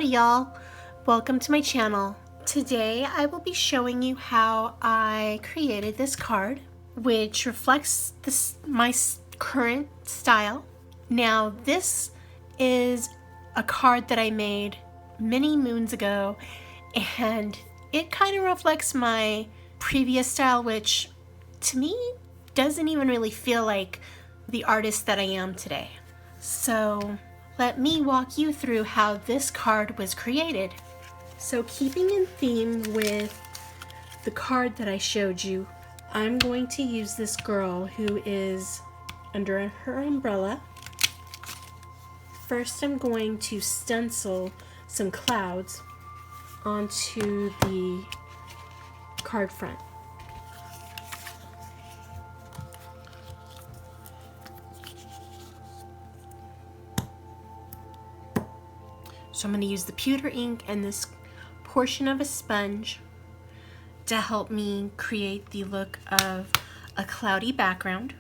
Howdy y'all, welcome to my channel. Today I will be showing you how I created this card which reflects my current style. Now this is a card that I made many moons ago and it kind of reflects my previous style, which to me doesn't even really feel like the artist that I am today. So let me walk you through how this card was created. So keeping in theme with the card that I showed you, I'm going to use this girl who is under her umbrella. First I'm going to stencil some clouds onto the card front. So I'm going to use the pewter ink and this portion of a sponge to help me create the look of a cloudy background.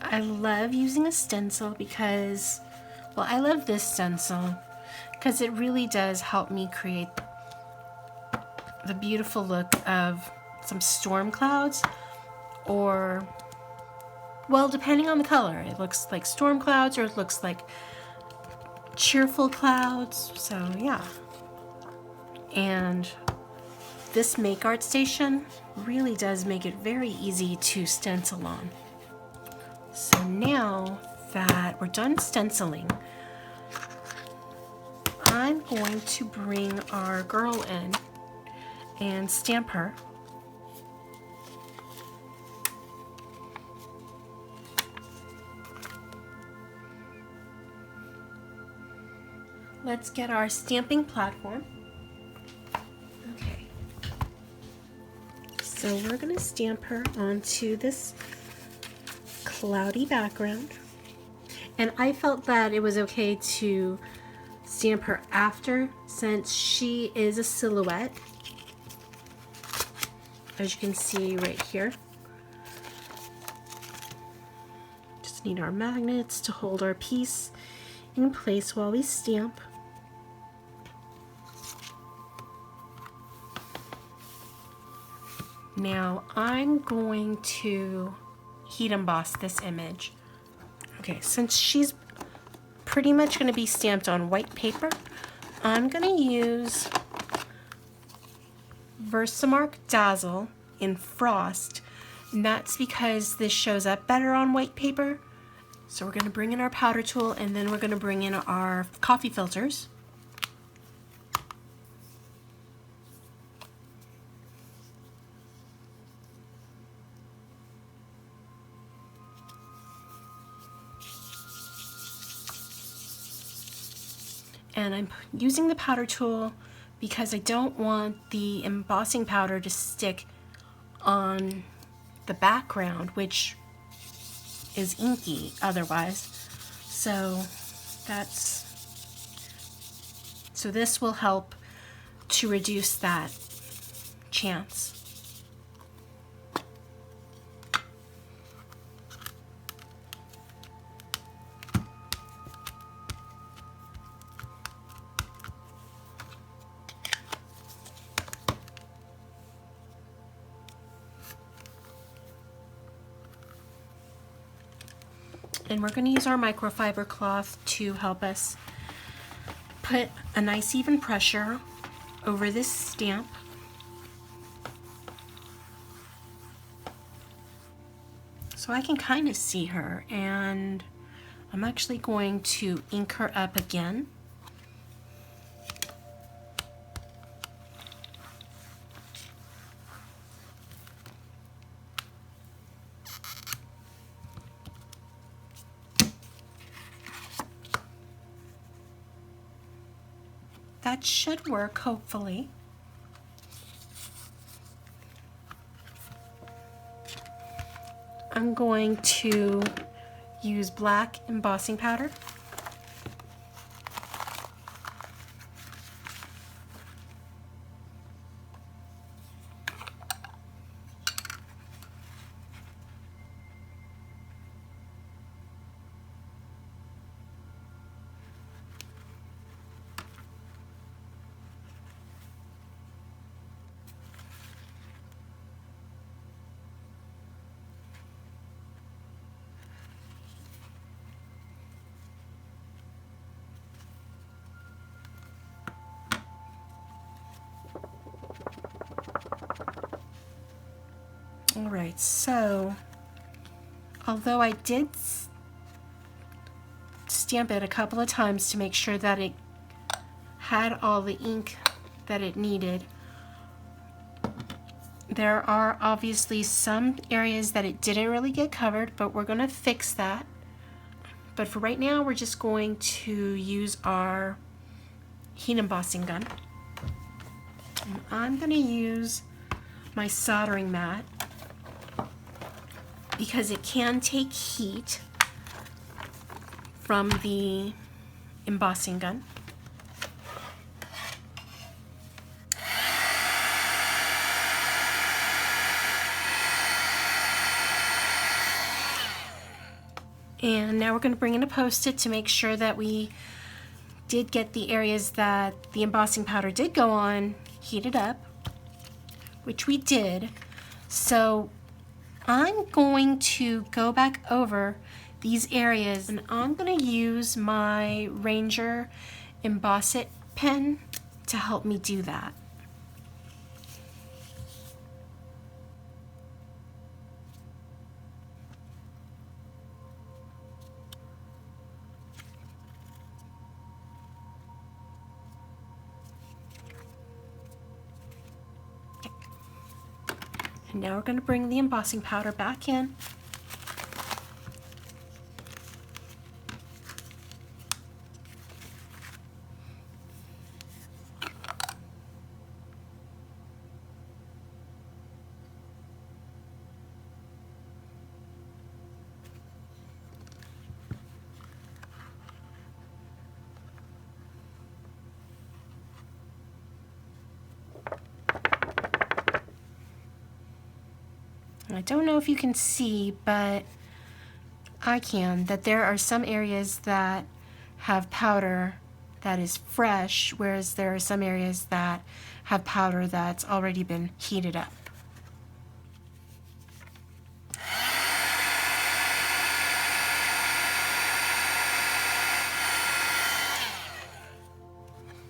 I love using a stencil because, well, I love this stencil because it really does help me create the beautiful look of some storm clouds, or, well, depending on the color, it looks like storm clouds or it looks like cheerful clouds. So yeah, and this Make Art Station really does make it very easy to stencil on. So now that we're done stenciling, I'm going to bring our girl in and stamp her. Let's get our stamping platform. Okay. So we're going to stamp her onto this cloudy background, and I felt that it was okay to stamp her after, since she is a silhouette, as you can see right here. Just need our magnets to hold our piece in place while we stamp. Now I'm going to heat emboss this image. Okay, since she's pretty much going to be stamped on white paper, I'm going to use Versamark Dazzle in Frost, and that's because this shows up better on white paper. So we're going to bring in our powder tool, and then we're going to bring in our coffee filters. And I'm using the powder tool because I don't want the embossing powder to stick on the background, which is inky otherwise. So this will help to reduce that chance. And we're going to use our microfiber cloth to help us put a nice even pressure over this stamp. So I can kind of see her, and I'm actually going to ink her up again. that should work, hopefully. I'm going to use black embossing powder. Alright, so although I did stamp it a couple of times to make sure that it had all the ink that it needed, there are obviously some areas that it didn't really get covered, but we're going to fix that. But for right now, we're just going to use our heat embossing gun. And I'm going to use my soldering mat because it can take heat from the embossing gun. And now we're going to bring in a Post-it to make sure that we did get the areas that the embossing powder did go on heated up, which we did. So I'm going to go back over these areas and I'm going to use my Ranger Emboss It pen to help me do that. And now we're going to bring the embossing powder back in. I don't know if you can see, but I can, that there are some areas that have powder that is fresh, whereas there are some areas that have powder that's already been heated up.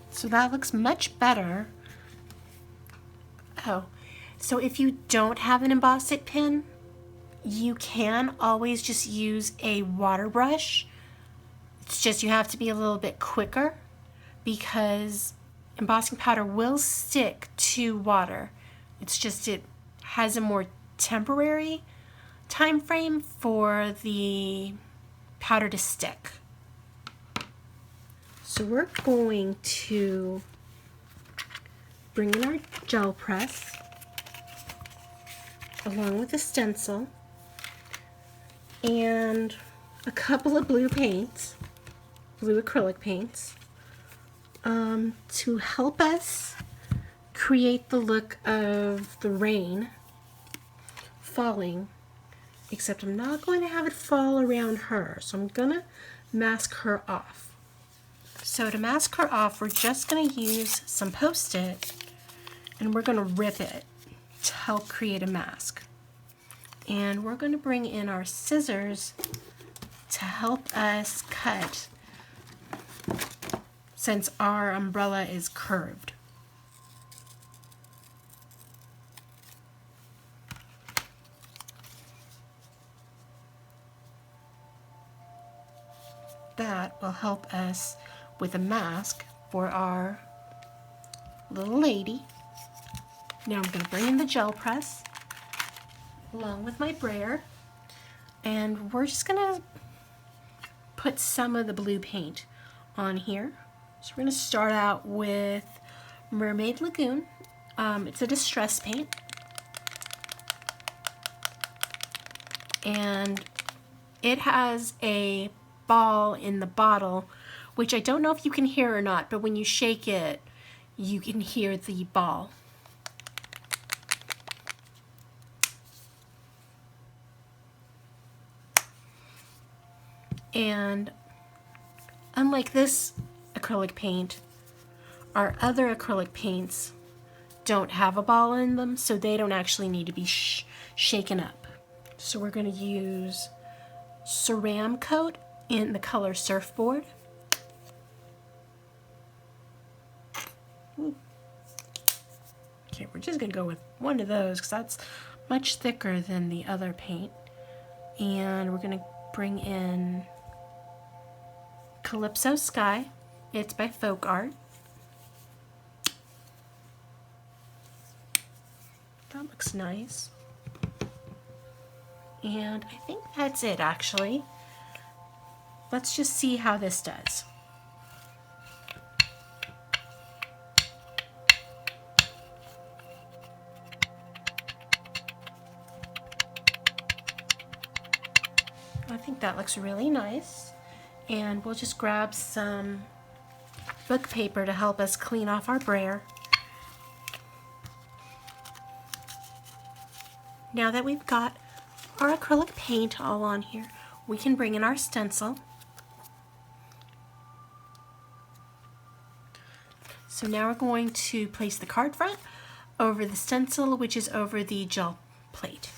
So that looks much better. Oh. So if you don't have an Emboss It pen, you can always just use a water brush. It's just you have to be a little bit quicker because embossing powder will stick to water. It's just it has a more temporary time frame for the powder to stick. So we're going to bring in our gel press along with a stencil and a couple of blue paints, blue acrylic paints, to help us create the look of the rain falling, except I'm not going to have it fall around her, so I'm gonna mask her off. So to mask her off, we're just gonna use some Post-it and we're gonna rip it to help create a mask. And we're going to bring in our scissors to help us cut since our umbrella is curved. That will help us with a mask for our little lady. Now I'm going to bring in the gel press along with my brayer, and we're just going to put some of the blue paint on here So we're going to start out with Mermaid Lagoon. It's a distress paint. And it has a ball in the bottle, which I don't know if you can hear or not, but when you shake it, you can hear the ball. And unlike this acrylic paint, our other acrylic paints don't have a ball in them, so they don't actually need to be shaken up. So we're going to use Ceramcoat in the color Surfboard. Ooh. Okay, we're just going to go with one of those because that's much thicker than the other paint. And we're going to bring in Calypso Sky. It's by Folk Art. That looks nice. And I think that's it, actually. Let's just see how this does. I think that looks really nice. And we'll just grab some book paper to help us clean off our brayer. Now that we've got our acrylic paint all on here, we can bring in our stencil. So now we're going to place the card front over the stencil, which is over the gel plate.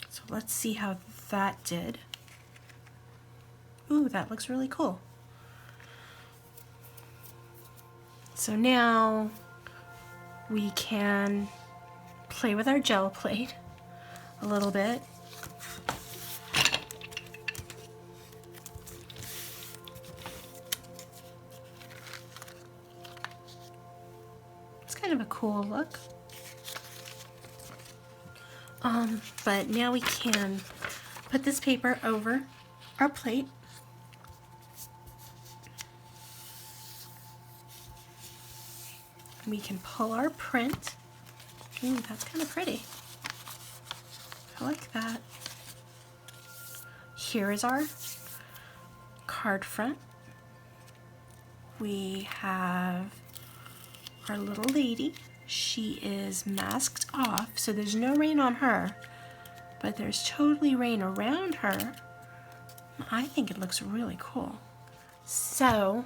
So let's see how that did. Ooh, that looks really cool. So now we can play with our gel plate a little bit. It's kind of a cool look. But now we can put this paper over our plate. We can pull our print. Ooh, that's kind of pretty. I like that. Here is our card front. We have our little lady. She is masked off, so there's no rain on her, but there's totally rain around her. I think it looks really cool. So,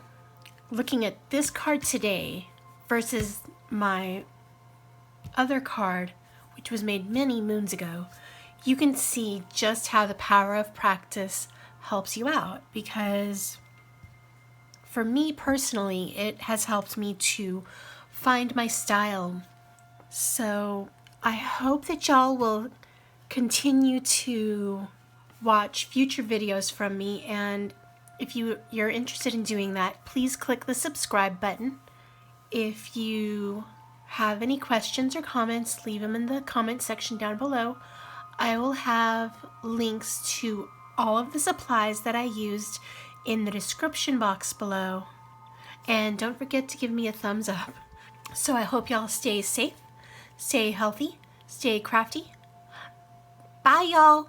looking at this card today versus my other card, which was made many moons ago, you can see just how the power of practice helps you out, because for me personally, it has helped me to find my style. So I hope that y'all will continue to watch future videos from me, and if you're interested in doing that, please click the subscribe button. If you have any questions or comments, leave them in the comment section down below. I will have links to all of the supplies that I used in the description box below. And don't forget to give me a thumbs up. So I hope y'all stay safe, stay healthy, stay crafty. Bye, y'all.